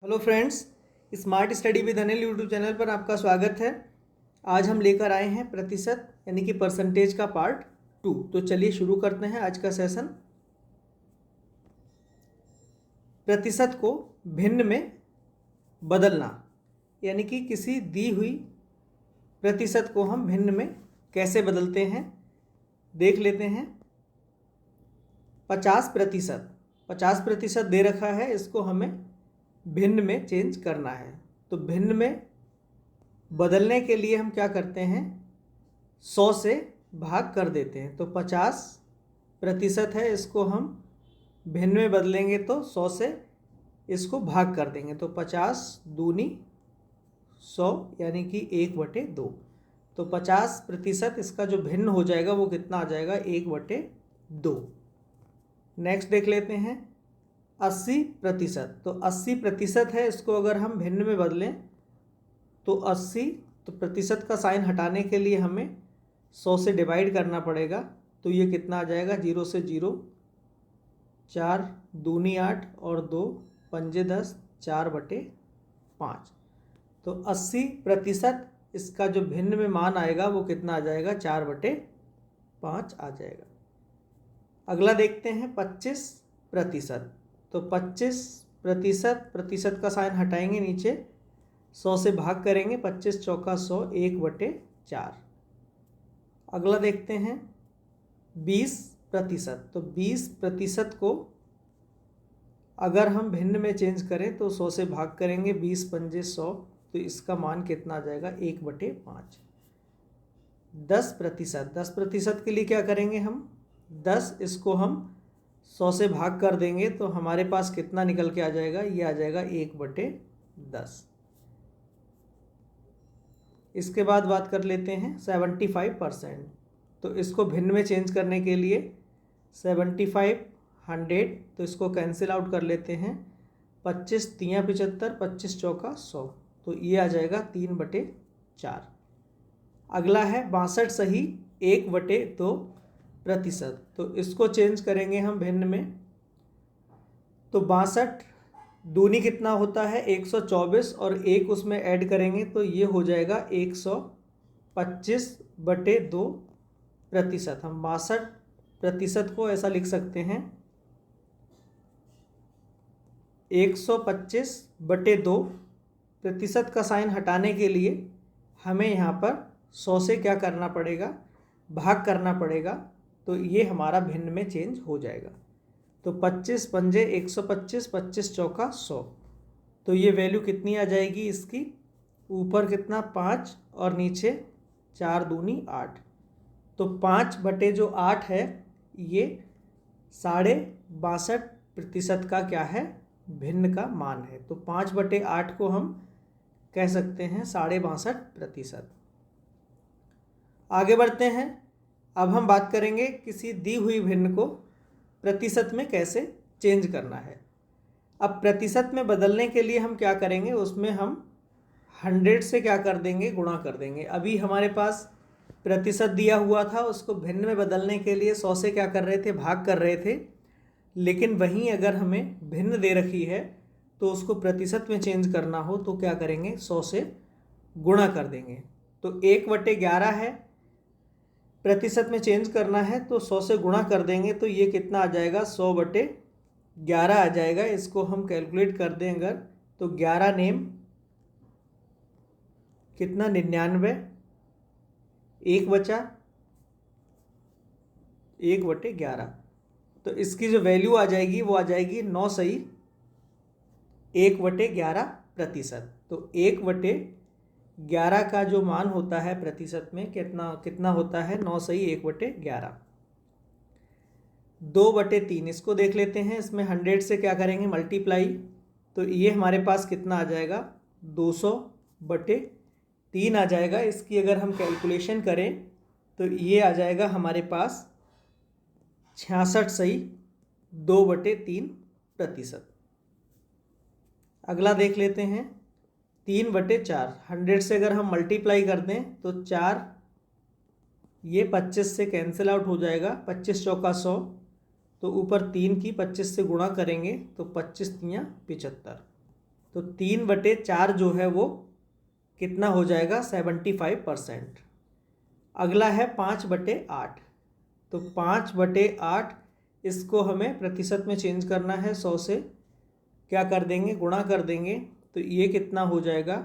Hello friends, smart study with Anil YouTube channel पर आपका स्वागत है। आज हम लेकर आए हैं प्रतिशत यानी कि परसेंटेज का पार्ट 2। तो चलिए शुरू करते हैं आज का सेशन। प्रतिशत को भिन्न में बदलना यानी कि किसी दी हुई प्रतिशत को हम भिन्न में कैसे बदलते हैं देख लेते हैं। 50% दे रखा है, इसको हमें भिन्न में चेंज करना है। तो भिन्न में बदलने के लिए हम क्या करते हैं, 100 से भाग कर देते हैं। तो 50% है, इसको हम भिन्न में बदलेंगे तो 100 से इसको भाग कर देंगे। तो 50 दूनी 100 यानी कि 1/2। तो 50% इसका जो भिन्न हो जाएगा वो कितना आ जाएगा, 1/2। नेक्स्ट देख लेते हैं 80%। तो 80% है, इसको अगर हम भिन्न में बदलें तो 80, तो प्रतिशत का साइन हटाने के लिए हमें 100 से डिवाइड करना पड़ेगा। तो ये कितना आ जाएगा, 0 से 0, 4 दूनी 8 और 2 पंजे 10, 4/5। तो 80% इसका जो भिन्न में मान आएगा वो कितना आ जाएगा, 4/5 आ जाएगा। अगला देखते हैं 25%। तो 25% का साइन हटाएंगे नीचे, 100 से भाग करेंगे, 25 चौका 100, 1/4। अगला देखते हैं 20%। तो 20% को अगर हम भिन्न में चेंज करें तो 100 से भाग करेंगे, 20 पंजे 100, तो इसका मान कितना आ जाएगा, 1/5। 10% के लिए क्या करेंगे हम, 10 इसको हम 100 से भाग कर देंगे तो हमारे पास कितना निकल के आ जाएगा, ये आ जाएगा 1/10। इसके बाद बात कर लेते हैं 75%। तो इसको भिन्न में चेंज करने के लिए 75, 100, तो इसको कैंसिल आउट कर लेते हैं। 25 तियाँ 75, 25 चौका 100, तो ये आ जाएगा 3/4। अगला है 62 सही 1/2%। तो इसको चेंज करेंगे हम भिन्न में। तो 62 दूनी कितना होता है, 124, और 1 उसमें ऐड करेंगे तो ये हो जाएगा 125/2%। हम 62% को ऐसा लिख सकते हैं, 125/2। का साइन हटाने के लिए हमें यहाँ पर 100 से क्या करना पड़ेगा, भाग करना पड़ेगा। तो ये हमारा भिन्न में चेंज हो जाएगा। तो 25 पंजे 125, 25 चौका 100, तो ये वैल्यू कितनी आ जाएगी इसकी, ऊपर कितना 5 और नीचे 4 दूनी 8। तो 5/8 है, ये 62.5% का क्या है, भिन्न का मान है। तो 5/8 को हम कह सकते हैं 62.5%। आगे बढ़ते हैं। अब हम बात करेंगे किसी दी हुई भिन्न को प्रतिशत में कैसे चेंज करना है। अब प्रतिशत में बदलने के लिए हम क्या करेंगे, उसमें हम 100 से क्या कर देंगे, गुणा कर देंगे। अभी हमारे पास प्रतिशत दिया हुआ था, उसको भिन्न में बदलने के लिए 100 से क्या कर रहे थे, भाग कर रहे थे। लेकिन वहीं अगर हमें भिन्न दे रखी है तो उसको प्रतिशत में चेंज करना हो तो क्या करेंगे, 100 से गुणा कर देंगे। तो 1/11 है, प्रतिशत में चेंज करना है तो 100 से गुणा कर देंगे तो ये कितना आ जाएगा, 100/11 आ जाएगा। इसको हम कैलकुलेट कर दें अगर, तो 11 नेम कितना, 99, 1 बचा 1/11। तो इसकी जो वैल्यू आ जाएगी वो आ जाएगी 9 सही 1/11%। तो 1/11 का जो मान होता है प्रतिशत में कितना होता है, 9 सही 1/11। 2/3 इसको देख लेते हैं। इसमें 100 से क्या करेंगे, मल्टीप्लाई, तो ये हमारे पास कितना आ जाएगा, 200/3 आ जाएगा। इसकी अगर हम कैलकुलेशन करें तो ये आ जाएगा हमारे पास 66 सही 2/3%। अगला देख लेते हैं 3/4। 100 से अगर हम मल्टीप्लाई कर दें तो 4, ये 25 से कैंसिल आउट हो जाएगा, 25 चौका 100, तो ऊपर 3 की 25 से गुणा करेंगे तो 25 तियाँ 75। तो 3/4 जो है वो कितना हो जाएगा 75%। अगला है 5/8। तो 5/8 इसको हमें प्रतिशत में चेंज करना है। 100 से क्या कर देंगे, गुणा कर देंगे। तो ये कितना हो जाएगा,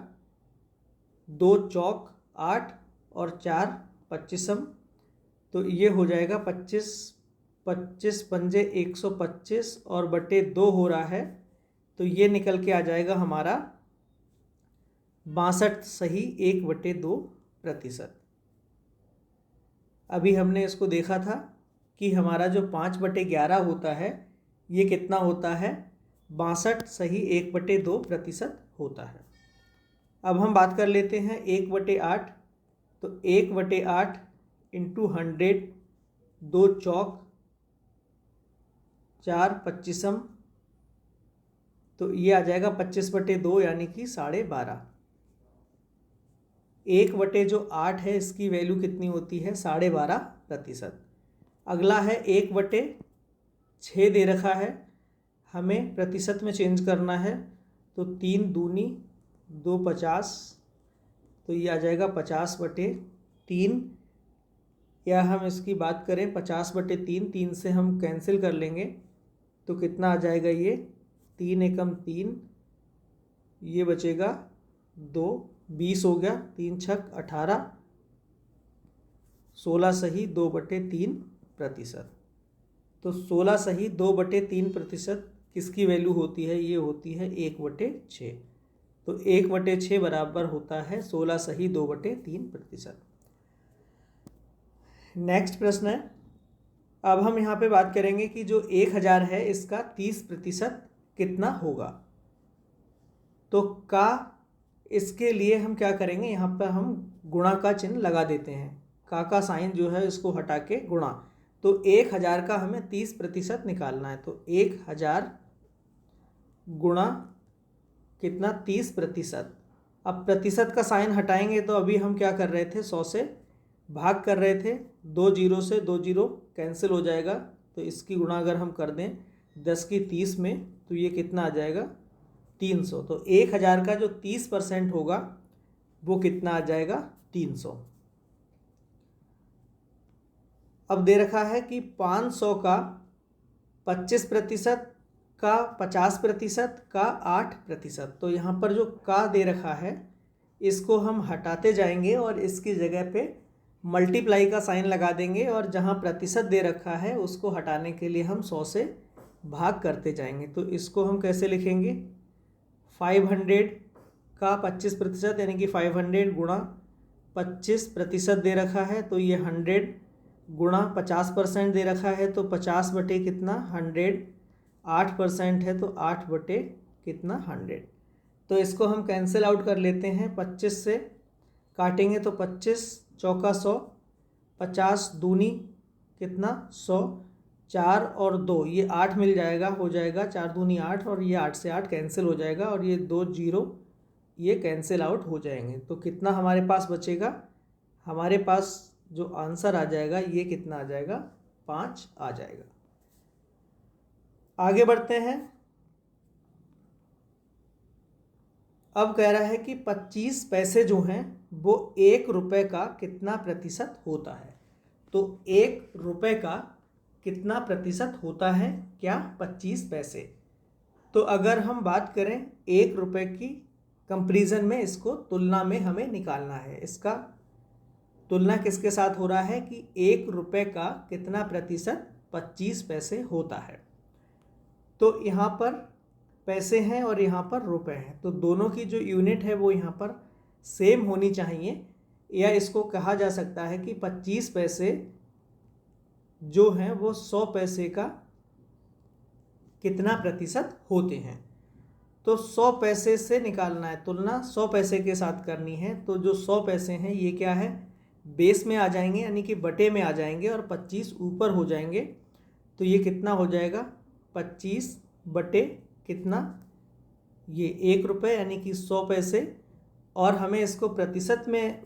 2 चौक 8 और 4 25। तो ये हो जाएगा 25, 25 पंजे 125 और बटे 2 हो रहा है। तो ये निकल के आ जाएगा हमारा 62 सही 1/2%। अभी हमने इसको देखा था कि हमारा जो 5/11 होता है ये कितना होता है, 62 सही 1/2% होता है। अब हम बात कर लेते हैं 1/8। तो 1/8 इंटू 100, 2 चौक 4 25। तो ये आ जाएगा 25/2 यानी कि 12.5। 1/8 है, इसकी वैल्यू कितनी होती है 12.5%। अगला है 1/6 दे रखा है, हमें प्रतिशत में चेंज करना है। तो 3 दूनी 2 50। तो ये आ जाएगा 50/3। या हम इसकी बात करें 50/3, 3 से हम कैंसिल कर लेंगे तो कितना आ जाएगा, ये 3 एकम 3, ये बचेगा 2, 20 हो गया, 3 छक 18, 16 सही 2/3%। तो 16 सही 2/3% किसकी वैल्यू होती है, ये होती है 1/6। तो 1/6 बराबर होता है 16 सही 2/3%। नेक्स्ट प्रश्न है, अब हम यहाँ पे बात करेंगे कि जो 1000 है इसका 30% कितना होगा। तो का इसके लिए हम क्या करेंगे, यहाँ पर हम गुणा का चिन्ह लगा देते हैं। का साइन जो है इसको हटा के गुणा। तो 1000 का हमें 30% निकालना है। तो 1000 गुणा कितना 30%। अब प्रतिशत का साइन हटाएंगे तो अभी हम क्या कर रहे थे, 100 से भाग कर रहे थे। 2 जीरो से 2 जीरो कैंसिल हो जाएगा। तो इसकी गुणा अगर हम कर दें 10 की 30 में तो ये कितना आ जाएगा 300। तो 1000 का जो 30% होगा वो कितना आ जाएगा 300। अब दे रखा है कि 500 का 25%, का 50%, का 8%। तो यहाँ पर जो का दे रखा है इसको हम हटाते जाएंगे और इसकी जगह पे मल्टीप्लाई का साइन लगा देंगे। और जहाँ प्रतिशत दे रखा है उसको हटाने के लिए हम 100 से भाग करते जाएंगे। तो इसको हम कैसे लिखेंगे, 500 का 25% यानी कि 500 गुणा 25% दे रखा है। तो ये 100 गुणा 50% दे रखा है। तो 50 बटे कितना 100, 8% है तो 8 बटे कितना 100। तो इसको हम कैंसिल आउट कर लेते हैं। 25 से काटेंगे तो 25 चौका 100, 50 दूनी कितना 100, 4 और 2 ये 8 मिल जाएगा, हो जाएगा 4 दूनी 8 और ये 8 से 8 कैंसिल हो जाएगा और ये 2 जीरो ये कैंसिल आउट हो जाएंगे। तो कितना हमारे पास बचेगा, हमारे पास जो आंसर आ जाएगा ये कितना आ जाएगा 5 आ जाएगा। आगे बढ़ते हैं। अब कह रहा है कि 25 पैसे जो हैं वो 1 रुपये का कितना प्रतिशत होता है। तो 1 रुपये का कितना प्रतिशत होता है, क्या 25 पैसे। तो अगर हम बात करें 1 रुपये की कंपैरिजन में, इसको तुलना में हमें निकालना है। इसका तुलना किसके साथ हो रहा है कि 1 रुपये का कितना प्रतिशत 25 पैसे होता है। तो यहाँ पर पैसे हैं और यहाँ पर रुपए हैं। तो दोनों की जो यूनिट है वो यहाँ पर सेम होनी चाहिए। या इसको कहा जा सकता है कि 25 पैसे जो हैं वो 100 पैसे का कितना प्रतिशत होते हैं। तो 100 पैसे से निकालना है, तुलना 100 पैसे के साथ करनी है। तो जो 100 पैसे हैं ये क्या है, बेस में आ जाएंगे यानी कि बटे में आ जाएंगे और 25 ऊपर हो जाएंगे। तो ये कितना हो जाएगा 25 बटे कितना, ये 1 रुपये यानी कि 100 पैसे। और हमें इसको प्रतिशत में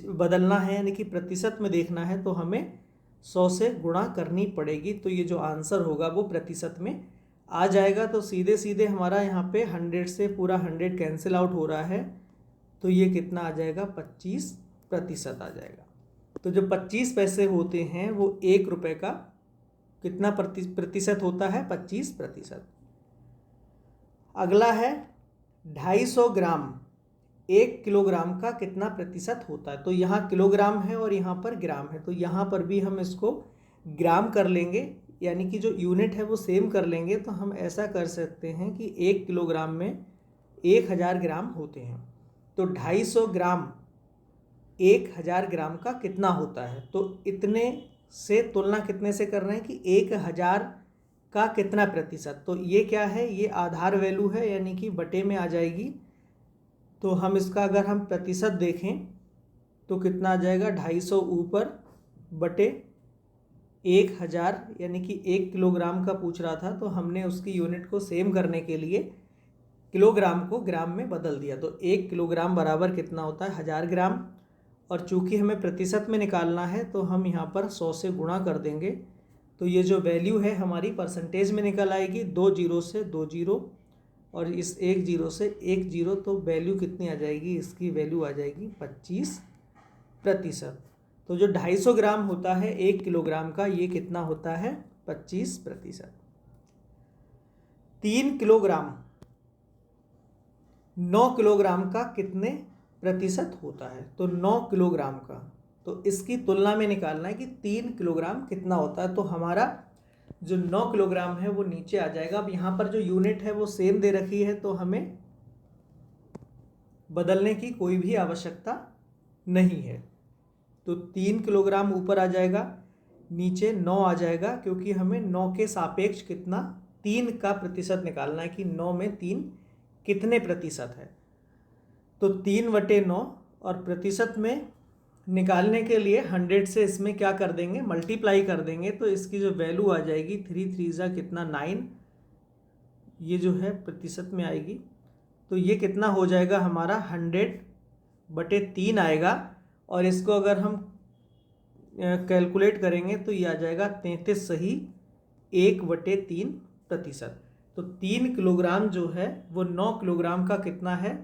बदलना है यानी कि प्रतिशत में देखना है। तो हमें 100 से गुणा करनी पड़ेगी। तो ये जो आंसर होगा वो प्रतिशत में आ जाएगा तो सीधे सीधे हमारा यहाँ पे 100 से पूरा 100 कैंसिल आउट हो रहा है, तो ये कितना आ जाएगा, 25% आ जाएगा। तो जो 25 पैसे होते हैं वो 1 रुपये का कितना प्रतिशत होता है, 25%। अगला है 250 ग्राम 1 किलोग्राम का कितना प्रतिशत होता है। तो यहाँ किलोग्राम है और यहाँ पर ग्राम है, तो यहाँ पर भी हम इसको ग्राम कर लेंगे, यानी कि जो यूनिट है वो सेम कर लेंगे। तो हम ऐसा कर सकते हैं कि 1 किलोग्राम में 1000 ग्राम होते हैं, तो 250 ग्राम 1000 ग्राम का कितना होता है। तो इतने से तुलना कितने से कर रहे हैं कि 1000 का कितना प्रतिशत। तो ये क्या है, ये आधार वैल्यू है, यानी कि बटे में आ जाएगी। तो हम इसका अगर हम प्रतिशत देखें तो कितना आ जाएगा, 250 ऊपर बटे 1000, यानी कि 1 किलोग्राम का पूछ रहा था, तो हमने उसकी यूनिट को सेम करने के लिए किलोग्राम को ग्राम में बदल दिया। तो 1 किलोग्राम बराबर कितना होता है, 1000 ग्राम। और चूंकि हमें प्रतिशत में निकालना है तो हम यहाँ पर 100 से गुणा कर देंगे, तो ये जो वैल्यू है हमारी परसेंटेज में निकल आएगी। 2 जीरो से 2 जीरो और इस 1 जीरो से 1 जीरो, तो वैल्यू कितनी आ जाएगी, इसकी वैल्यू आ जाएगी 25%। तो जो 250 ग्राम होता है 1 किलोग्राम का, ये कितना होता है, 25%। 3 किलोग्राम 9 किलोग्राम का कितने प्रतिशत होता है। तो 9 किलोग्राम का, तो इसकी तुलना में निकालना है कि 3 किलोग्राम कितना होता है। तो हमारा जो 9 किलोग्राम है वो नीचे आ जाएगा। अब यहाँ पर जो यूनिट है वो सेम दे रखी है, तो हमें बदलने की कोई भी आवश्यकता नहीं है। तो 3 किलोग्राम ऊपर आ जाएगा, नीचे 9 आ जाएगा, क्योंकि हमें 9 के सापेक्ष कितना, 3 का प्रतिशत निकालना है कि 9 में 3 कितने प्रतिशत है। तो 3/9, और प्रतिशत में निकालने के लिए 100 से इसमें क्या कर देंगे, मल्टीप्लाई कर देंगे। तो इसकी जो वैल्यू आ जाएगी 3 3 जा कितना 9, ये जो है प्रतिशत में आएगी। तो ये कितना हो जाएगा हमारा 100/3 आएगा। और इसको अगर हम कैलकुलेट करेंगे तो ये आ जाएगा 33 सही 1/3%। तो 3 किलोग्राम जो है वो 9 किलोग्राम का कितना है,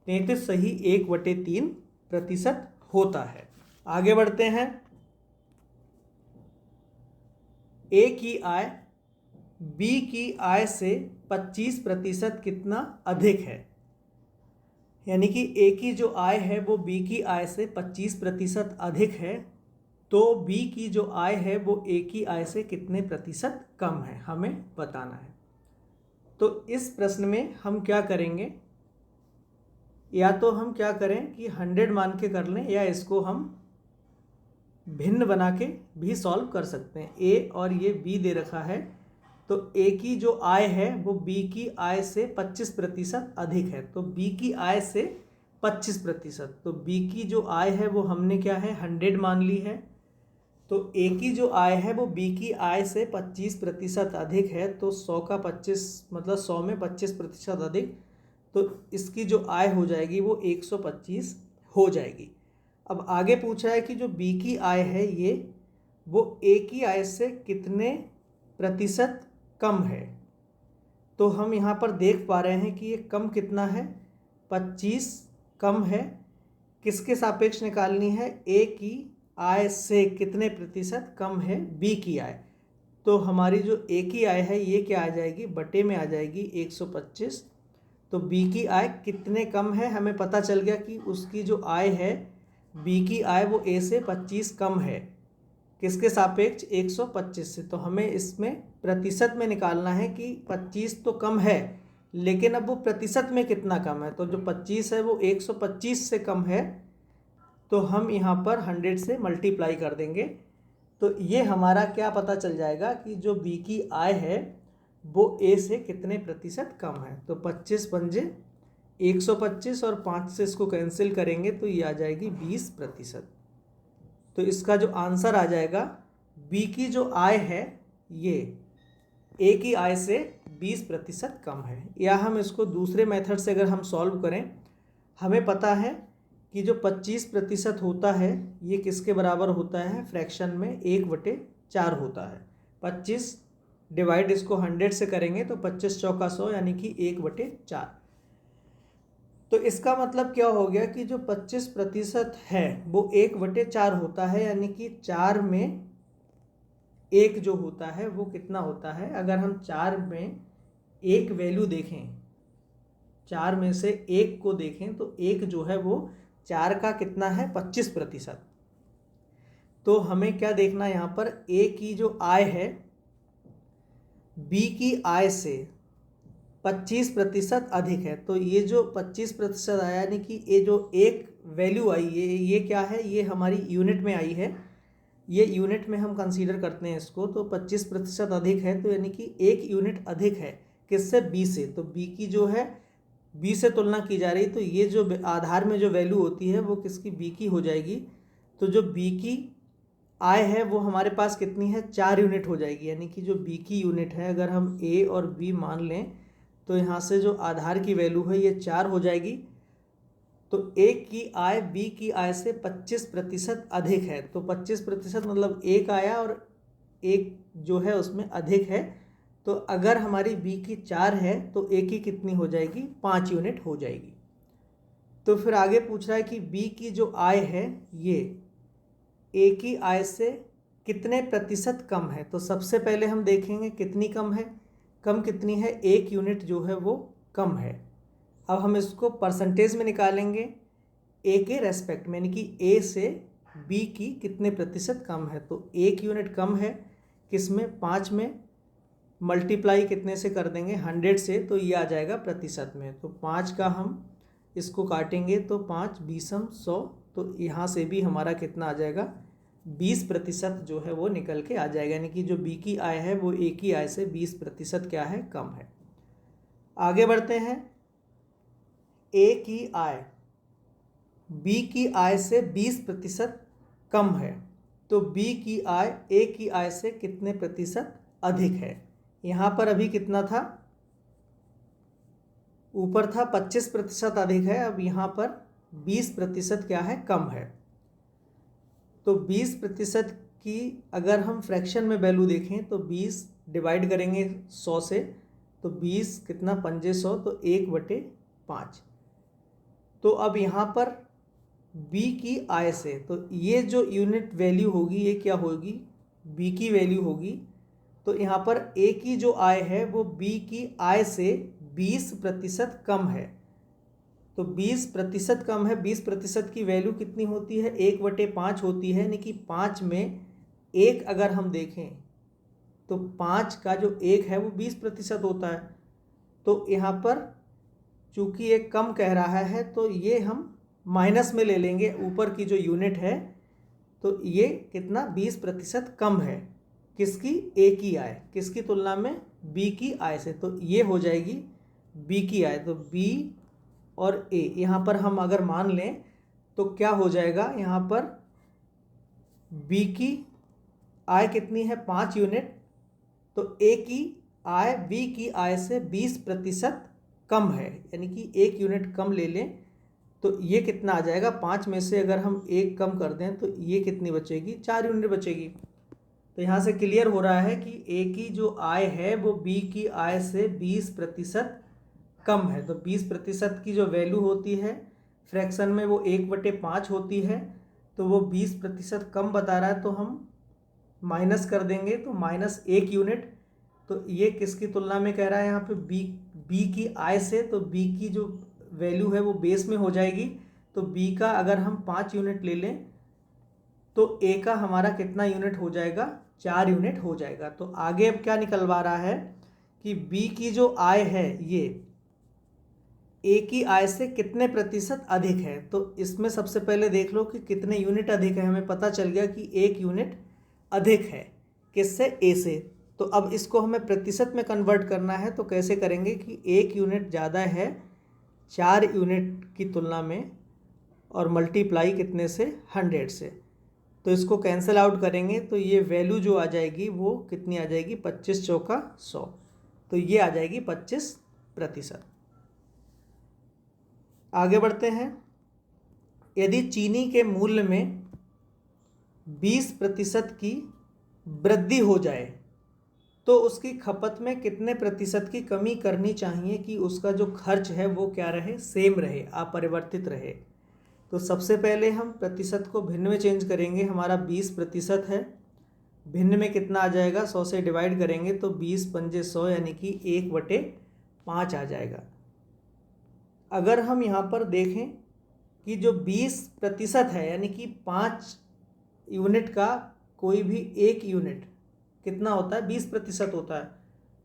33 सही 1/3% होता है। आगे बढ़ते हैं। ए की आय बी की आय से 25% कितना अधिक है, यानी कि ए की जो आय है वो बी की आय से 25% अधिक है, तो बी की जो आय है वो ए की आय से कितने प्रतिशत कम है, हमें बताना है। तो इस प्रश्न में हम क्या करेंगे, या तो हम क्या करें कि 100 मान के कर लें, या इसको हम भिन्न बना के भी सॉल्व कर सकते हैं। ए और ये बी दे रखा है, तो ए की जो आय है वो बी की आय से 25% अधिक है, तो बी की आय से 25%। तो बी की जो आय है वो हमने क्या है 100 मान ली है, तो ए की जो आय है वो बी की आय से 25% अधिक है, तो 100 का 25 मतलब 100 में 25% अधिक, तो इसकी जो आय हो जाएगी वो 125 हो जाएगी। अब आगे पूछा है कि जो बी की आय है ये वो ए की आय से कितने प्रतिशत कम है। तो हम यहाँ पर देख पा रहे हैं कि ये कम कितना है, 25 कम है। किसके सापेक्ष निकालनी है, ए की आय से कितने प्रतिशत कम है बी की आय। तो हमारी जो ए की आय है ये क्या आ जाएगी, बटे में आ जाएगी 125। तो बी की आय कितने कम है, हमें पता चल गया कि उसकी जो आय है बी की आय वो ए से 25 कम है। किसके सापेक्ष, 125 से। तो हमें इसमें प्रतिशत में निकालना है कि 25 तो कम है, लेकिन अब वो प्रतिशत में कितना कम है। तो जो 25 है वो 125 से कम है, तो हम यहाँ पर 100 से मल्टीप्लाई कर देंगे। तो ये हमारा क्या पता चल जाएगा कि जो बी की आय है वो ए से कितने प्रतिशत कम है। तो 25 पंजे 125 और 5 से इसको कैंसिल करेंगे तो ये आ जाएगी 20%। तो इसका जो आंसर आ जाएगा, बी की जो आय है ये ए की आय से 20% कम है। या हम इसको दूसरे मेथड से अगर हम सॉल्व करें, हमें पता है कि जो 25% होता है ये किसके बराबर होता है, फ्रैक्शन में 1/4 होता है। 25 डिवाइड इसको 100 से करेंगे तो 25 चौका 100 यानी कि 1/4। तो इसका मतलब क्या हो गया कि जो 25% है वो 1/4 होता है, यानी कि 4 में 1 जो होता है वो कितना होता है। अगर हम 4 में एक वैल्यू देखें, 4 में से 1 को देखें तो 1 जो है वो 4 का कितना है 25%। तो हमें क्या देखना है यहाँ पर, ए की जो आय है बी की आय से 25% अधिक है। तो ये जो 25% आया यानी कि ये जो एक वैल्यू आई ये क्या है, ये हमारी यूनिट में आई है, ये यूनिट में हम कंसीडर करते हैं इसको। तो 25% अधिक है तो यानी कि 1 यूनिट अधिक है किससे, बी से। तो बी की जो है बी से तुलना की जा रही, तो ये जो आधार में जो वैल्यू होती है वो किसकी, बी की हो जाएगी। तो जो बी की आय है वो हमारे पास कितनी है, 4 यूनिट हो जाएगी। यानी कि जो बी की यूनिट है अगर हम ए और बी मान लें तो यहाँ से जो आधार की वैल्यू है ये 4 हो जाएगी। तो ए की आय बी की आय से 25% अधिक है। तो 25% मतलब 1 आया और 1 जो है उसमें अधिक है। तो अगर हमारी बी की 4 है तो ए की कितनी हो जाएगी, 5 यूनिट हो जाएगी। तो फिर आगे पूछ रहा है कि बी की जो आय है ये ए की आय से कितने प्रतिशत कम है। तो सबसे पहले हम देखेंगे कितनी कम है, कम कितनी है, 1 यूनिट जो है वो कम है। अब हम इसको परसेंटेज में निकालेंगे ए के रेस्पेक्ट में, यानी कि ए से बी की कितने प्रतिशत कम है। तो 1 यूनिट कम है किसमें, 5 में, मल्टीप्लाई कितने से कर देंगे, 100 से, तो ये आ जाएगा प्रतिशत में। तो 5 का हम इसको काटेंगे तो 5 बीसम 100, तो यहाँ से भी हमारा कितना आ जाएगा, 20% जो है वो निकल के आ जाएगा। यानी कि जो बी की आय है वो ए की आय से 20% क्या है, कम है। आगे बढ़ते हैं, ए की आय बी की आय से 20% कम है। तो बी की आय ए की आय से कितने प्रतिशत अधिक है। यहाँ पर अभी कितना था, ऊपर था 25% अधिक है, अब यहाँ पर 20% क्या है, कम है। तो 20% की अगर हम फ्रैक्शन में वैल्यू देखें तो 20 डिवाइड करेंगे 100 से, तो 20 कितना, 500, तो 1/5। तो अब यहाँ पर बी की आय से, तो ये जो यूनिट वैल्यू होगी ये क्या होगी, बी की वैल्यू होगी। तो यहाँ पर ए की जो आय है वो बी की आय से 20% कम है। तो 20% कम है, 20% की वैल्यू कितनी होती है, 1/5 होती है। यानी कि 5 में 1 अगर हम देखें तो 5 का जो 1 है वो 20% होता है। तो यहाँ पर चूंकि ये कम कह रहा है तो ये हम माइनस में ले लेंगे ऊपर की जो यूनिट है। तो ये कितना, 20% कम है किसकी, ए की आय, किसकी तुलना में, बी की आय से। तो ये हो जाएगी बी की आय। तो बी और ए यहाँ पर हम अगर मान लें तो क्या हो जाएगा, यहाँ पर बी की आय कितनी है, 5 यूनिट। तो ए की आय बी की आय से 20% कम है, यानी कि 1 यूनिट कम ले लें तो ये कितना आ जाएगा, 5 में से अगर हम 1 कम कर दें तो ये कितनी बचेगी, 4 यूनिट बचेगी। तो यहाँ से क्लियर हो रहा है कि ए की जो आय है वो बी की आय से 20% कम है। तो 20% की जो वैल्यू होती है फ्रैक्शन में वो 1/5 होती है। तो वो 20% कम बता रहा है तो हम माइनस कर देंगे, तो -1 यूनिट। तो ये किसकी तुलना में कह रहा है यहाँ पे, बी की आय से। तो बी की जो वैल्यू है वो बेस में हो जाएगी। तो बी का अगर हम 5 यूनिट ले लें तो ए का हमारा कितना यूनिट हो जाएगा, 4 यूनिट हो जाएगा। तो आगे अब क्या निकलवा रहा है कि बी की जो आय है ये ए की आय से कितने प्रतिशत अधिक है। तो इसमें सबसे पहले देख लो कि कितने यूनिट अधिक है। हमें पता चल गया कि 1 यूनिट अधिक है किससे, ए से। तो अब इसको हमें प्रतिशत में कन्वर्ट करना है। तो कैसे करेंगे कि 1 यूनिट ज़्यादा है 4 यूनिट की तुलना में, और मल्टीप्लाई कितने से, 100 से। तो इसको कैंसिल आउट करेंगे तो ये वैल्यू जो आ जाएगी वो कितनी आ जाएगी, 25 चौका 100। तो ये आ जाएगी 25%। आगे बढ़ते हैं, यदि चीनी के मूल्य में 20% की वृद्धि हो जाए तो उसकी खपत में कितने प्रतिशत की कमी करनी चाहिए कि उसका जो खर्च है वो क्या रहे, सेम रहे, अपरिवर्तित रहे। तो सबसे पहले हम प्रतिशत को भिन्न में चेंज करेंगे। हमारा 20% है, भिन्न में कितना आ जाएगा, 100 से डिवाइड करेंगे तो 20 पंजे 100 यानी कि 1/5 आ जाएगा। अगर हम यहाँ पर देखें कि जो 20% है यानी कि 5 यूनिट का कोई भी एक यूनिट कितना होता है, 20% होता है।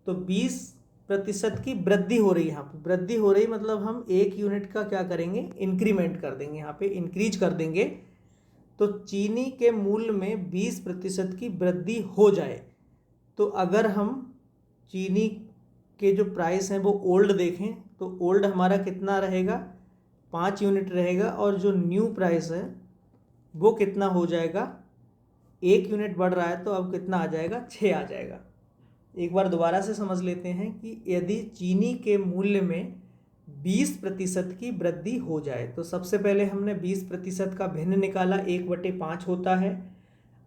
तो 20% की वृद्धि हो रही है, यहाँ पर वृद्धि हो रही मतलब हम एक यूनिट का क्या करेंगे, इंक्रीमेंट कर देंगे, यहाँ पे इंक्रीज कर देंगे। तो चीनी के मूल्य में 20% की वृद्धि हो जाए तो अगर हम चीनी के जो प्राइस हैं वो ओल्ड देखें तो ओल्ड हमारा कितना रहेगा, 5 यूनिट रहेगा, और जो न्यू प्राइस है वो कितना हो जाएगा, 1 यूनिट बढ़ रहा है तो अब कितना आ जाएगा, 6 आ जाएगा। एक बार दोबारा से समझ लेते हैं कि यदि चीनी के मूल्य में 20% की वृद्धि हो जाए तो सबसे पहले हमने 20% का भिन्न निकाला, 1/5 होता है।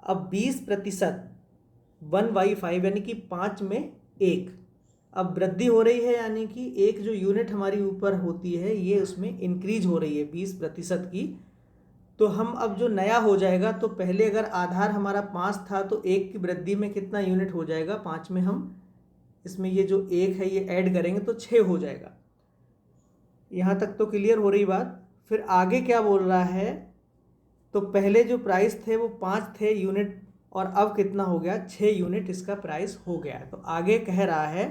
अब 20% 1/5 यानी कि 5 में 1, अब वृद्धि हो रही है यानी कि एक जो यूनिट हमारी ऊपर होती है ये उसमें इंक्रीज हो रही है 20% की। तो हम अब जो नया हो जाएगा, तो पहले अगर आधार हमारा 5 था तो 1 की वृद्धि में कितना यूनिट हो जाएगा, 5 में हम इसमें ये जो 1 है ये ऐड करेंगे तो 6 हो जाएगा। यहाँ तक तो क्लियर हो रही बात। फिर आगे क्या बोल रहा है, तो पहले जो प्राइस थे वो 5 थे यूनिट और अब कितना हो गया, 6 यूनिट इसका प्राइस हो गया। तो आगे कह रहा है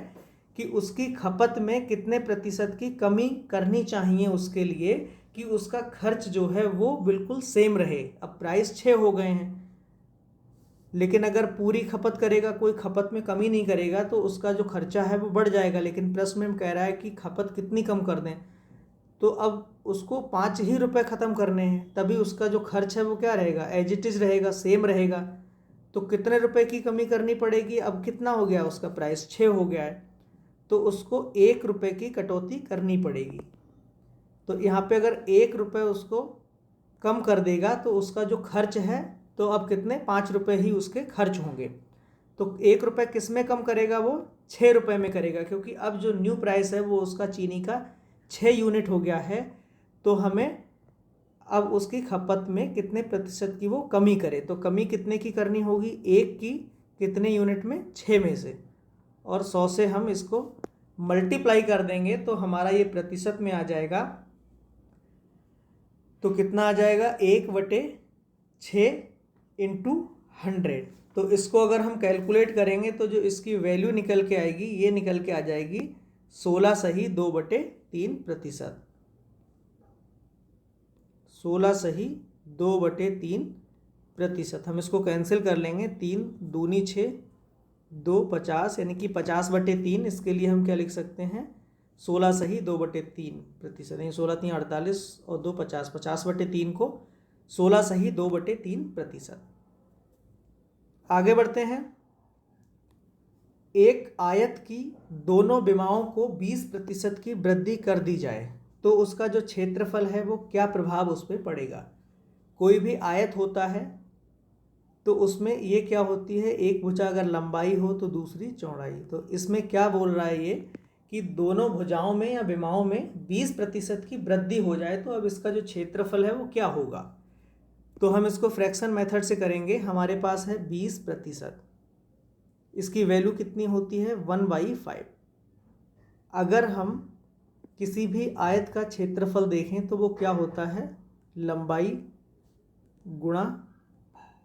कि उसकी खपत में कितने प्रतिशत की कमी करनी चाहिए उसके लिए कि उसका खर्च जो है वो बिल्कुल सेम रहे। अब प्राइस 6 हो गए हैं, लेकिन अगर पूरी खपत करेगा, कोई खपत में कमी नहीं करेगा तो उसका जो खर्चा है वो बढ़ जाएगा। लेकिन प्रश्न में कह रहा है कि खपत कितनी कम कर दें, तो अब उसको 5 ही रुपये ख़त्म करने हैं, तभी उसका जो खर्च है वो क्या रहेगा, एज इट इज़ रहेगा, सेम रहेगा। तो कितने रुपए की कमी करनी पड़ेगी, अब कितना हो गया, उसका प्राइस 6 हो गया है तो उसको 1 रुपये की कटौती करनी पड़ेगी। तो यहाँ पे अगर 1 रुपये उसको कम कर देगा तो उसका जो खर्च है तो अब कितने, 5 रुपये ही उसके खर्च होंगे। तो 1 रुपये किस में कम करेगा, वो 6 रुपये में करेगा, क्योंकि अब जो न्यू प्राइस है वो उसका चीनी का 6 यूनिट हो गया है। तो हमें अब उसकी खपत में कितने प्रतिशत की वो कमी करे, तो कमी कितने की करनी होगी, 1 की कितने यूनिट में, 6 में से, और 100 से हम इसको मल्टीप्लाई कर देंगे तो हमारा ये प्रतिशत में आ जाएगा। तो कितना आ जाएगा, 1/6 इंटू 100। तो इसको अगर हम कैलकुलेट करेंगे तो जो इसकी वैल्यू निकल के आएगी ये निकल के आ जाएगी 16 सही 2/3%। 16 सही 2/3%। हम इसको कैंसिल कर लेंगे, 3 दूनी 6, 2 50 यानी कि 50/3। इसके लिए हम क्या लिख सकते हैं, 16 सही 2/3%, यानी 16 3 48 और 2 50, 50/3 को 16 सही 2/3%। आगे बढ़ते हैं। एक आयत की दोनों विमाओं को 20% की वृद्धि कर दी जाए तो उसका जो क्षेत्रफल है वो क्या प्रभाव उस पर पड़ेगा। कोई भी आयत होता है तो उसमें ये क्या होती है, एक भुजा अगर लंबाई हो तो दूसरी चौड़ाई। तो इसमें क्या बोल रहा है ये कि दोनों भुजाओं में या विमाओं में 20% की वृद्धि हो जाए तो अब इसका जो क्षेत्रफल है वो क्या होगा। तो हम इसको फ्रैक्शन मेथड से करेंगे। हमारे पास है 20%, इसकी वैल्यू कितनी होती है, 1/5। अगर हम किसी भी आयत का क्षेत्रफल देखें तो वो क्या होता है, लंबाई गुणा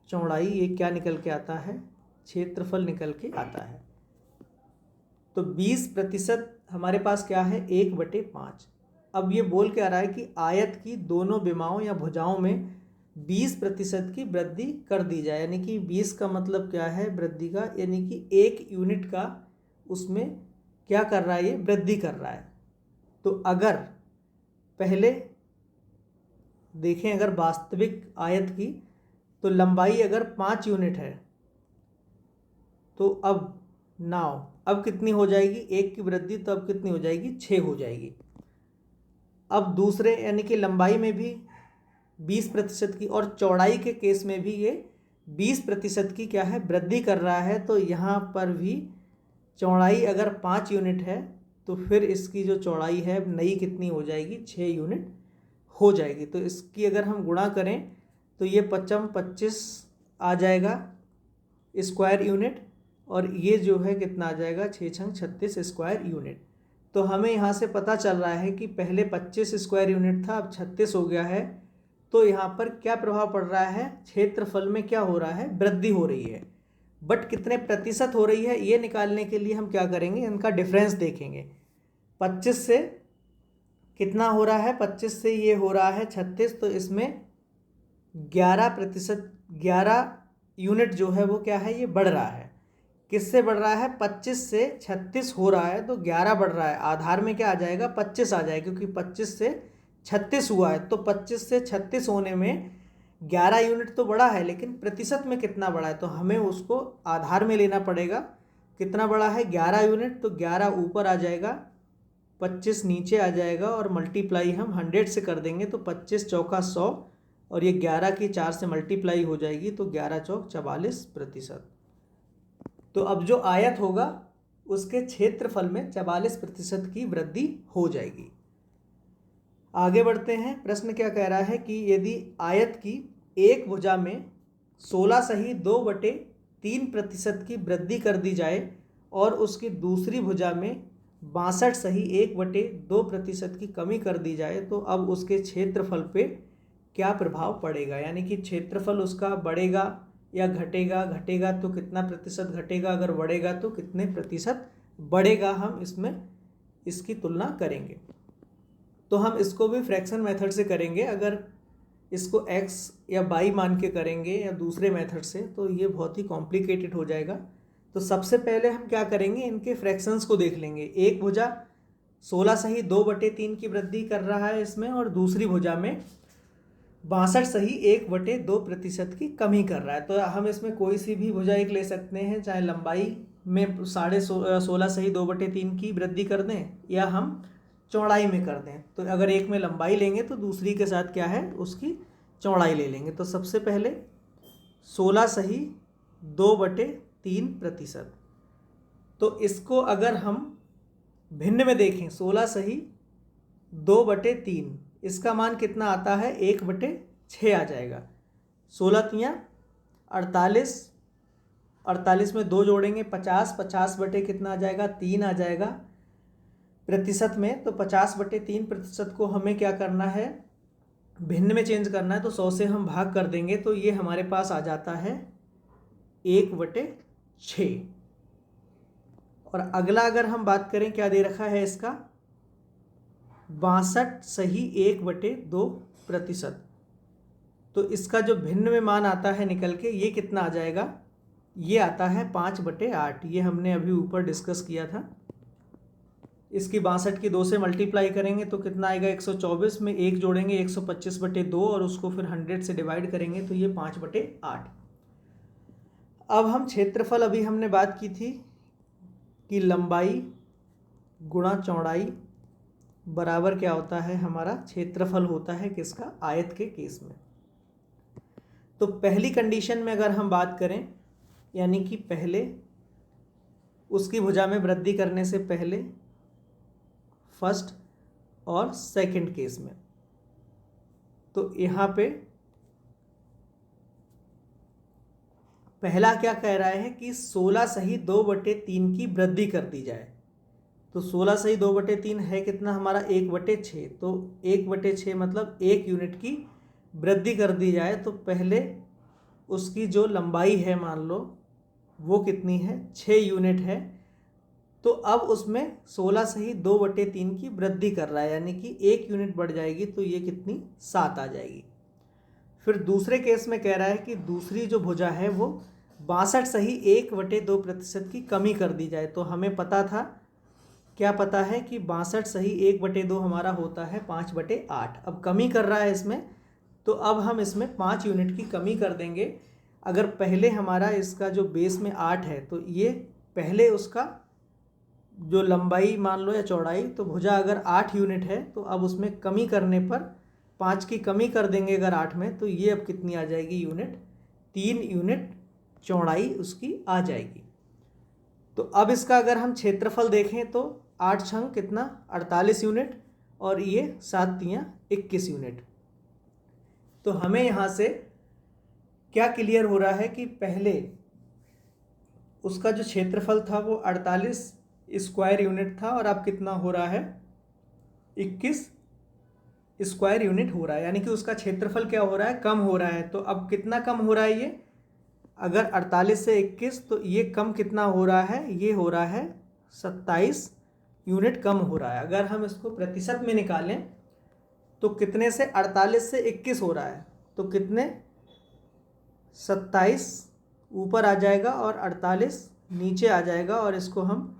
चौड़ाई, ये क्या निकल के आता है, क्षेत्रफल निकल के आता है। तो 20% हमारे पास क्या है, 1/5। अब ये बोल के आ रहा है कि आयत की दोनों विमाओं या भुजाओं में 20% की वृद्धि कर दी जाए, यानी कि 20 का मतलब क्या है, वृद्धि का, यानी कि 1 यूनिट का उसमें क्या कर रहा है, ये वृद्धि कर रहा है। तो अगर पहले देखें, अगर वास्तविक आयत की तो लंबाई अगर 5 यूनिट है तो अब कितनी हो जाएगी, 1 की वृद्धि, तो अब कितनी हो जाएगी, 6 हो जाएगी। अब दूसरे यानी कि लंबाई में भी 20% की और चौड़ाई के केस में भी ये 20% की क्या है, वृद्धि कर रहा है। तो यहाँ पर भी चौड़ाई अगर 5 यूनिट है तो फिर इसकी जो चौड़ाई है नई कितनी हो जाएगी, 6 यूनिट हो जाएगी। तो इसकी अगर हम गुणा करें तो ये 25 आ जाएगा स्क्वायर यूनिट, और ये जो है कितना आ जाएगा, 6 छंग 36 स्क्वायर यूनिट। तो हमें यहाँ से पता चल रहा है कि पहले 25 स्क्वायर यूनिट था, अब 36 हो गया है। तो यहाँ पर क्या प्रभाव पड़ रहा है, क्षेत्रफल में क्या हो रहा है, वृद्धि हो रही है। बट कितने प्रतिशत हो रही है ये निकालने के लिए हम क्या करेंगे, इनका डिफरेंस देखेंगे। 25 से कितना हो रहा है, 25 से ये हो रहा है 36, तो इसमें 11%, 11 यूनिट जो है वो क्या है, ये बढ़ रहा है। किससे बढ़ रहा है, 25 से 36 हो रहा है तो 11 बढ़ रहा है। आधार में क्या आ जाएगा, 25 आ जाएगा, क्योंकि 25 से 36 हुआ है। तो 25 से 36 होने में 11 यूनिट तो बढ़ा है, लेकिन प्रतिशत में कितना बढ़ा है, तो हमें उसको आधार में लेना पड़ेगा। कितना बढ़ा है, 11 यूनिट, तो 11 ऊपर आ जाएगा, 25 नीचे आ जाएगा, और मल्टीप्लाई हम 100 से कर देंगे तो 25 चौका 100, और ये 11 की 4 से मल्टीप्लाई हो जाएगी तो 11 चौक 44%। तो अब जो आयत होगा उसके क्षेत्रफल में 44% की वृद्धि हो जाएगी। आगे बढ़ते हैं। प्रश्न क्या कह रहा है कि यदि आयत की एक भुजा में 16 सही 2/3% की वृद्धि कर दी जाए और उसकी दूसरी भुजा में 62 सही 1/2% की कमी कर दी जाए, तो अब उसके क्षेत्रफल पे क्या प्रभाव पड़ेगा, यानी कि क्षेत्रफल उसका बढ़ेगा या घटेगा, घटेगा तो कितना प्रतिशत घटेगा, अगर बढ़ेगा तो कितने प्रतिशत बढ़ेगा, हम इसमें इसकी तुलना करेंगे। तो हम इसको भी फ्रैक्शन मेथड से करेंगे। अगर इसको x या y मान के करेंगे या दूसरे मेथड से तो ये बहुत ही कॉम्प्लिकेटेड हो जाएगा। तो सबसे पहले हम क्या करेंगे, इनके फ्रैक्शंस को देख लेंगे। एक भुजा 16 सही 2/3 की वृद्धि कर रहा है इसमें, और दूसरी भुजा में 62 सही 1/2% की कमी कर रहा है। तो हम इसमें कोई सी भी भुजा एक ले सकते हैं, चाहे लंबाई में 16.5 सही 2/3 की वृद्धि कर दें या हम चौड़ाई में कर दें। तो अगर एक में लंबाई लेंगे तो दूसरी के साथ क्या है, उसकी चौड़ाई ले लेंगे। तो सबसे पहले 16 सही 2/3%। तो इसको अगर हम भिन्न में देखें, 16 सही 2/3, इसका मान कितना आता है, 1/6 आ जाएगा। 16 तियाँ 48, 48 में 2 जोड़ेंगे 50, 50 बटे कितना आ जाएगा, 3 आ जाएगा प्रतिशत में। तो 50/3% को हमें क्या करना है, भिन्न में चेंज करना है। तो 100 से हम भाग कर देंगे तो ये हमारे पास आ जाता है 1/6। और अगला अगर हम बात करें, क्या दे रखा है इसका, 62 सही 1/2%। तो इसका जो भिन्न में मान आता है निकल के, ये कितना आ जाएगा, ये आता है 5/8। ये हमने अभी ऊपर डिस्कस किया था। इसकी 62 की 2 से मल्टीप्लाई करेंगे तो कितना आएगा, 124 में 1 जोड़ेंगे 125/2, और उसको फिर 100 से डिवाइड करेंगे तो ये 5/8। अब हम क्षेत्रफल, अभी हमने बात की थी कि लंबाई गुणा चौड़ाई बराबर क्या होता है, हमारा क्षेत्रफल होता है किसका, आयत के केस में। तो पहली कंडीशन में अगर हम बात करें, यानी कि पहले उसकी भुजा में वृद्धि करने से पहले, फर्स्ट और सेकंड केस में, तो यहाँ पे पहला क्या कह रहा है कि 16 सही 2/3 की वृद्धि कर दी जाए। तो 16 सही 2/3 है कितना हमारा, 1/6। तो 1/6 मतलब 1 यूनिट की वृद्धि कर दी जाए। तो पहले उसकी जो लंबाई है मान लो वो कितनी है, 6 यूनिट है। तो अब उसमें 16 सही 2/3 की वृद्धि कर रहा है, यानी कि 1 यूनिट बढ़ जाएगी, तो ये कितनी, 7 आ जाएगी। फिर दूसरे केस में कह रहा है कि दूसरी जो भुजा है वो 62 सही 1/2% की कमी कर दी जाए। तो हमें पता था, क्या पता है कि 62 सही 1/2 हमारा होता है 5/8। अब कमी कर रहा है इसमें, तो अब हम इसमें 5 यूनिट की कमी कर देंगे। अगर पहले हमारा इसका जो बेस में 8 है, तो ये पहले उसका जो लंबाई मान लो या चौड़ाई, तो भुजा अगर 8 यूनिट है तो अब उसमें कमी करने पर 5 की कमी कर देंगे अगर 8 में, तो ये अब कितनी आ जाएगी यूनिट, 3 यूनिट चौड़ाई उसकी आ जाएगी। तो अब इसका अगर हम क्षेत्रफल देखें तो 8 छंग कितना 48 यूनिट और ये 7 तियां 21 यूनिट। तो हमें यहाँ से क्या क्लियर हो रहा है कि पहले उसका जो क्षेत्रफल था वो 48 स्क्वायर यूनिट था और अब कितना हो रहा है 21 स्क्वायर यूनिट हो रहा है, यानी कि उसका क्षेत्रफल क्या हो रहा है कम हो रहा है। तो अब कितना कम हो रहा है ये, अगर 48 से 21 तो ये कम कितना हो रहा है, ये हो रहा है 27 यूनिट कम हो रहा है। अगर हम इसको प्रतिशत में निकालें तो कितने से 48 से 21 हो रहा है तो कितने 27 ऊपर आ जाएगा और 48 नीचे आ जाएगा और इसको हम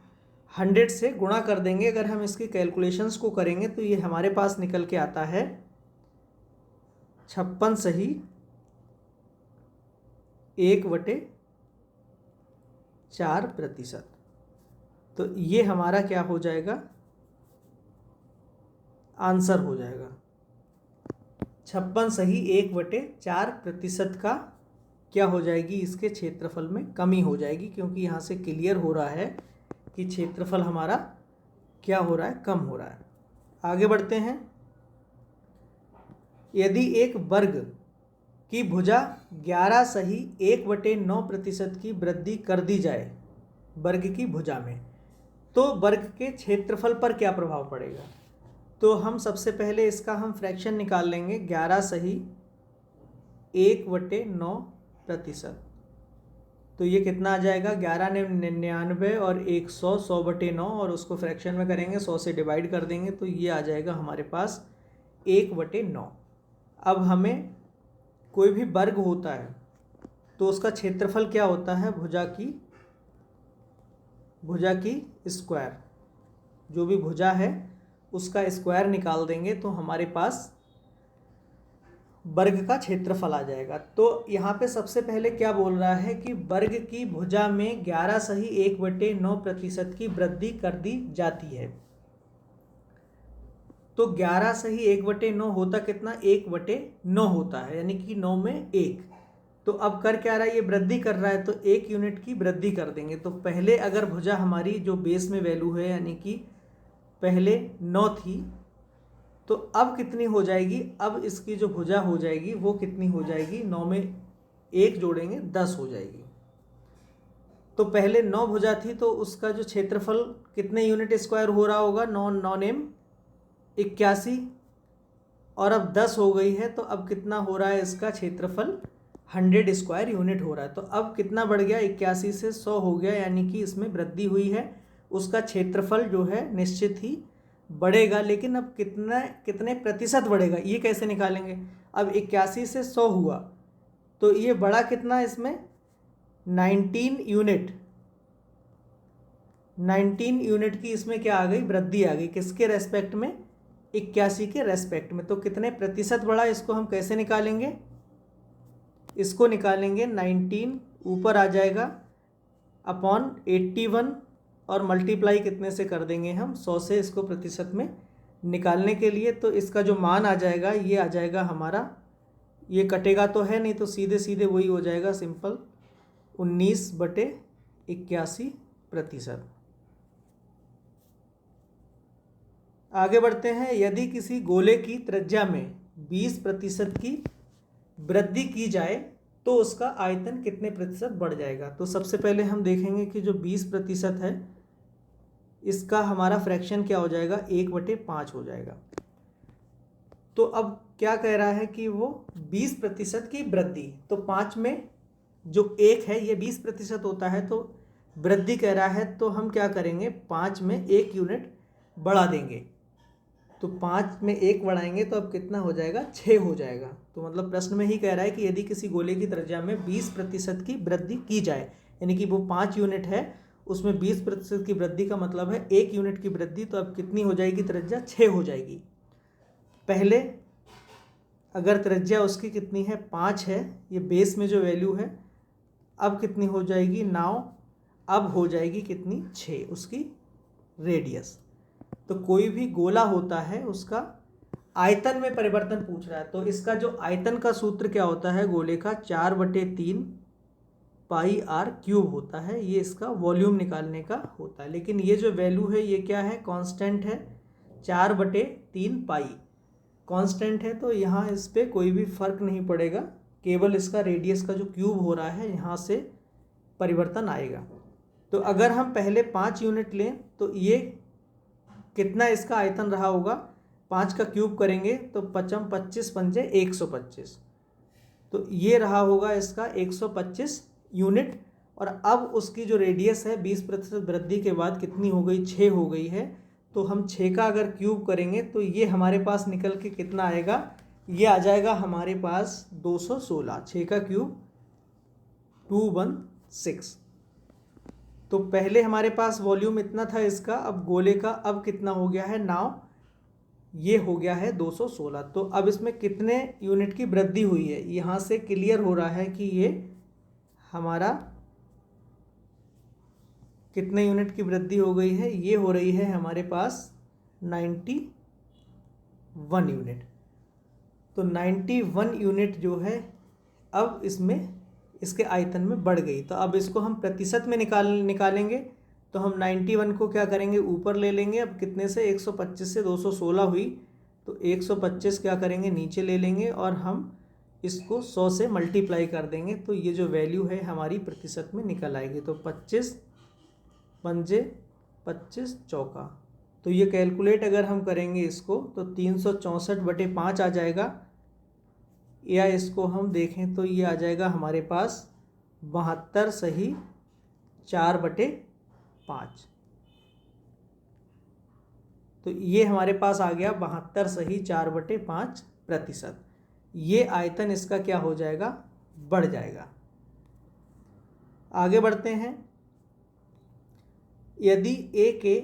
100 से गुणा कर देंगे। अगर हम इसकी कैलकुलेशंस को करेंगे तो ये हमारे पास निकल के आता है 56 सही 1/4%। तो ये हमारा क्या हो जाएगा, आंसर हो जाएगा 56 सही 1/4% का क्या हो जाएगी, इसके क्षेत्रफल में कमी हो जाएगी, क्योंकि यहाँ से क्लियर हो रहा है कि क्षेत्रफल हमारा क्या हो रहा है, कम हो रहा है। आगे बढ़ते हैं। यदि एक वर्ग की भुजा 11 सही 1/9% की वृद्धि कर दी जाए वर्ग की भुजा में, तो वर्ग के क्षेत्रफल पर क्या प्रभाव पड़ेगा। तो हम सबसे पहले इसका हम फ्रैक्शन निकाल लेंगे। 11 सही 1/9%, तो ये कितना आ जाएगा 11 ने 99 और 100 100/9 और उसको फ्रैक्शन में करेंगे 100 से डिवाइड कर देंगे तो ये आ जाएगा हमारे पास 1/9। अब हमें कोई भी वर्ग होता है तो उसका क्षेत्रफल क्या होता है, भुजा की स्क्वायर, जो भी भुजा है उसका स्क्वायर निकाल देंगे तो हमारे पास वर्ग का क्षेत्रफल आ जाएगा। तो यहाँ पे सबसे पहले क्या बोल रहा है कि वर्ग की भुजा में 11 सही 1/9% की वृद्धि कर दी जाती है। तो 11 सही 1/9 होता कितना, 1/9 होता है, यानी कि 9 में 1। तो अब कर क्या रहा है, ये वृद्धि कर रहा है तो 1 यूनिट की वृद्धि कर देंगे। तो पहले अगर भुजा हमारी जो बेस में वैल्यू है यानी कि पहले 9 थी तो अब कितनी हो जाएगी, अब इसकी जो भुजा हो जाएगी वो कितनी हो जाएगी, 9 में 1 जोड़ेंगे 10 हो जाएगी। तो पहले 9 भुजा थी तो उसका जो क्षेत्रफल कितने यूनिट स्क्वायर हो रहा होगा, 9 9 81 और अब 10 हो गई है तो अब कितना हो रहा है, इसका क्षेत्रफल 100 स्क्वायर यूनिट हो रहा है। तो अब कितना बढ़ गया, 81 से 100 हो गया, यानी कि इसमें वृद्धि हुई है। उसका क्षेत्रफल जो है निश्चित ही बढ़ेगा, लेकिन अब कितने प्रतिशत बढ़ेगा ये कैसे निकालेंगे। अब 81 से 100 हुआ तो ये बढ़ा कितना, इसमें 19 यूनिट की इसमें क्या आ गई, वृद्धि आ गई, किसके रेस्पेक्ट में, 81 के रेस्पेक्ट में। तो कितने प्रतिशत बढ़ा, इसको हम कैसे निकालेंगे, इसको निकालेंगे 19 ऊपर आ जाएगा अपॉन 81 और मल्टीप्लाई कितने से कर देंगे हम, 100 से इसको प्रतिशत में निकालने के लिए। तो इसका जो मान आ जाएगा ये आ जाएगा हमारा, ये कटेगा तो है नहीं तो सीधे सीधे वही हो जाएगा सिंपल, 19/81%। आगे बढ़ते हैं। यदि किसी गोले की त्रिज्या में 20% की वृद्धि की जाए तो उसका आयतन कितने प्रतिशत बढ़ जाएगा। तो सबसे पहले हम देखेंगे कि जो 20% है इसका हमारा फ्रैक्शन क्या हो जाएगा, 1/5 हो जाएगा। तो अब क्या कह रहा है कि वो 20% की वृद्धि, तो 5 में जो 1 है ये 20% होता है, तो वृद्धि कह रहा है तो हम क्या करेंगे, 5 में 1 यूनिट बढ़ा देंगे। तो 5 में 1 बढ़ाएंगे तो अब कितना हो जाएगा, 6 हो जाएगा। तो मतलब प्रश्न में ही कह रहा है कि यदि किसी गोले की त्रिज्या में 20% की वृद्धि की जाए, यानी कि वो 5 यूनिट है उसमें 20% की वृद्धि का मतलब है 1 यूनिट की वृद्धि, तो अब कितनी हो जाएगी त्रिज्या, 6 हो जाएगी। पहले अगर त्रिज्या उसकी कितनी है, 5 है, ये बेस में जो वैल्यू है, अब कितनी हो जाएगी 9, अब हो जाएगी कितनी 6 उसकी रेडियस। तो कोई भी गोला होता है उसका आयतन में परिवर्तन पूछ रहा है, तो इसका जो आयतन का सूत्र क्या होता है गोले का, 4/3 पाई आर क्यूब होता है, ये इसका वॉल्यूम निकालने का होता है। लेकिन ये जो वैल्यू है ये क्या है, कांस्टेंट है, 4/3 पाई कांस्टेंट है, तो यहाँ इस पर कोई भी फर्क नहीं पड़ेगा, केवल इसका रेडियस का जो क्यूब हो रहा है यहाँ से परिवर्तन आएगा। तो अगर हम पहले 5 यूनिट लें तो ये कितना इसका आयतन रहा होगा, 5 का क्यूब करेंगे तो 5 25 पंजे 125, तो ये रहा होगा इसका 125 यूनिट। और अब उसकी जो रेडियस है 20% वृद्धि के बाद कितनी हो गई, 6 हो गई है। तो हम 6 का अगर क्यूब करेंगे तो ये हमारे पास निकल के कितना आएगा, ये आ जाएगा हमारे पास 216। 6 का क्यूब 216। तो पहले हमारे पास वॉल्यूम इतना था इसका, अब गोले का अब कितना हो गया है, नाउ ये हो गया है 216। तो अब इसमें कितने यूनिट की वृद्धि हुई है, यहाँ से क्लियर हो रहा है कि ये हमारा कितने यूनिट की वृद्धि हो गई है, ये हो रही है हमारे पास 91 यूनिट। तो 91 यूनिट जो है अब इसमें इसके आयतन में बढ़ गई। तो अब इसको हम प्रतिशत में निकालेंगे तो हम 91 को क्या करेंगे, ऊपर ले लेंगे। अब कितने से, 125 से 216 हुई, तो 125 क्या करेंगे, नीचे ले लेंगे और हम इसको 100 से मल्टीप्लाई कर देंगे, तो ये जो वैल्यू है हमारी प्रतिशत में निकल आएगी। तो 25 पंजे 25 चौका, तो ये कैलकुलेट अगर हम करेंगे इसको तो 364/5 आ जाएगा, या इसको हम देखें तो ये आ जाएगा हमारे पास 72 सही 4/5। तो ये हमारे पास आ गया 72 सही 4/5%। ये आयतन इसका क्या हो जाएगा, बढ़ जाएगा। आगे बढ़ते हैं। यदि ए के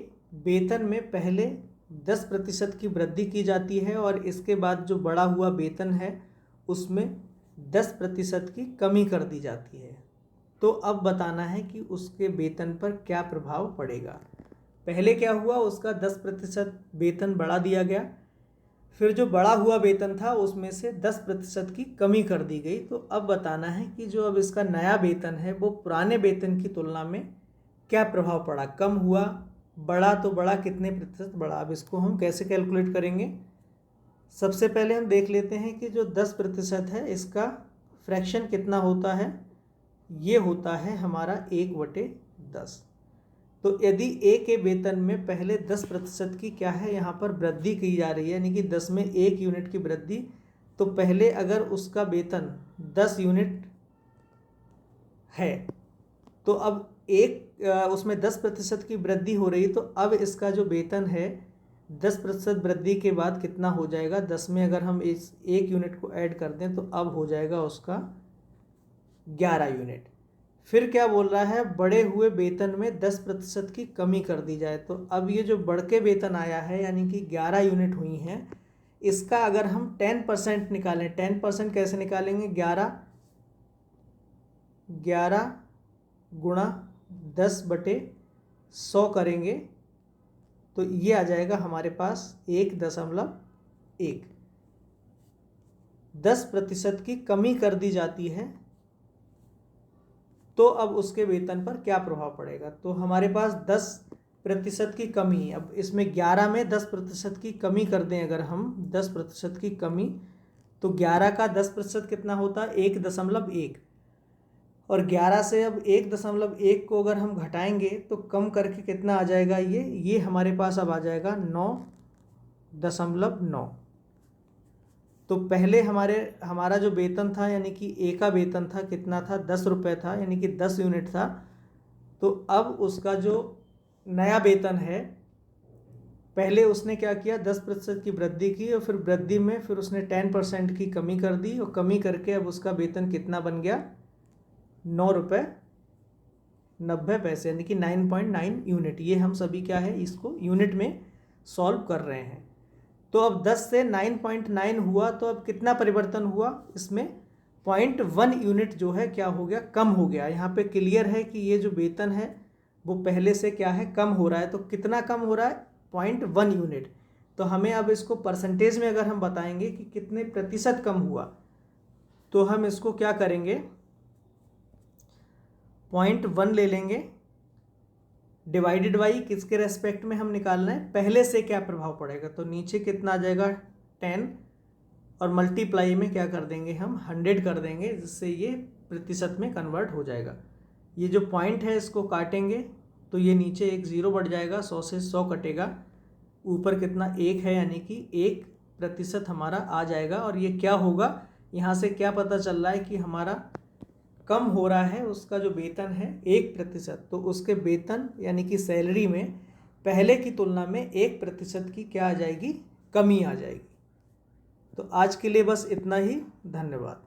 वेतन में पहले 10% की वृद्धि की जाती है और इसके बाद जो बढ़ा हुआ वेतन है उसमें 10% की कमी कर दी जाती है, तो अब बताना है कि उसके वेतन पर क्या प्रभाव पड़ेगा। पहले क्या हुआ, उसका 10% वेतन बढ़ा दिया गया, फिर जो बढ़ा हुआ वेतन था उसमें से 10% की कमी कर दी गई। तो अब बताना है कि जो अब इसका नया वेतन है वो पुराने वेतन की तुलना में क्या प्रभाव पड़ा, कम हुआ, बढ़ा, तो बढ़ा कितने प्रतिशत बढ़ा। अब इसको हम कैसे कैलकुलेट करेंगे, सबसे पहले हम देख लेते हैं कि जो 10% है इसका फ्रैक्शन कितना होता है, ये होता है हमारा 1/10। तो यदि ए के वेतन में पहले 10% की क्या है यहाँ पर वृद्धि की जा रही है, यानी कि 10 में 1 यूनिट की वृद्धि, तो पहले अगर उसका वेतन 10 यूनिट है तो अब उसमें 10% की वृद्धि हो रही, तो अब इसका जो वेतन है 10% वृद्धि के बाद कितना हो जाएगा, 10 में अगर हम इस 1 यूनिट को ऐड कर दें तो अब हो जाएगा उसका 11 यूनिट। फिर क्या बोल रहा है, बढ़े हुए वेतन में 10% की कमी कर दी जाए। तो अब ये जो बढ़ के वेतन आया है यानी कि 11 यूनिट हुई हैं, इसका अगर हम 10% निकालें, 10% कैसे निकालेंगे, 11 गुणा 10/100 करेंगे तो ये आ जाएगा हमारे पास 1.1। 10% की कमी कर दी जाती है तो अब उसके वेतन पर क्या प्रभाव पड़ेगा। तो हमारे पास 10% की कमी, अब इसमें 11 में 10% की कमी कर दें अगर हम 10% की कमी, तो 11 का 10% कितना होता है, 1.1, और 11 से अब 1.1 को अगर हम घटाएंगे तो कम करके कितना आ जाएगा, ये हमारे पास अब आ जाएगा 9.9। तो पहले हमारा जो वेतन था यानी कि ए का वेतन था कितना था, 10 रुपये था, यानी कि 10 यूनिट था। तो अब उसका जो नया वेतन है, पहले उसने क्या किया, 10% की वृद्धि की और फिर वृद्धि में फिर उसने 10% की कमी कर दी, और कमी करके अब उसका वेतन कितना बन गया, 9.90 यानी कि 9.9 यूनिट। ये हम सभी क्या है, इसको यूनिट में सॉल्व कर रहे हैं। तो अब 10 से 9.9 हुआ, तो अब कितना परिवर्तन हुआ इसमें, 0.1 यूनिट जो है क्या हो गया, कम हो गया। यहाँ पे क्लियर है कि ये जो वेतन है वो पहले से क्या है, कम हो रहा है। तो कितना कम हो रहा है, 0.1 यूनिट। तो हमें अब इसको परसेंटेज में अगर हम बताएंगे कि कितने प्रतिशत कम हुआ, तो हम इसको क्या करेंगे, 0.1 ले लेंगे, डिवाइडेड बाई किसके रेस्पेक्ट में हम निकालना है, पहले से क्या प्रभाव पड़ेगा, तो नीचे कितना आ जाएगा 10 और मल्टीप्लाई में क्या कर देंगे हम 100 कर देंगे, जिससे ये प्रतिशत में कन्वर्ट हो जाएगा। ये जो पॉइंट है इसको काटेंगे तो ये नीचे एक ज़ीरो बढ़ जाएगा, 100 से 100 कटेगा, ऊपर कितना 1 है, यानी कि 1% हमारा आ जाएगा। और ये क्या होगा, यहाँ से क्या पता चल रहा है कि हमारा कम हो रहा है उसका जो वेतन है 1%, तो उसके वेतन यानी कि सैलरी में पहले की तुलना में 1% की क्या आ जाएगी, कमी आ जाएगी। तो आज के लिए बस इतना ही, धन्यवाद।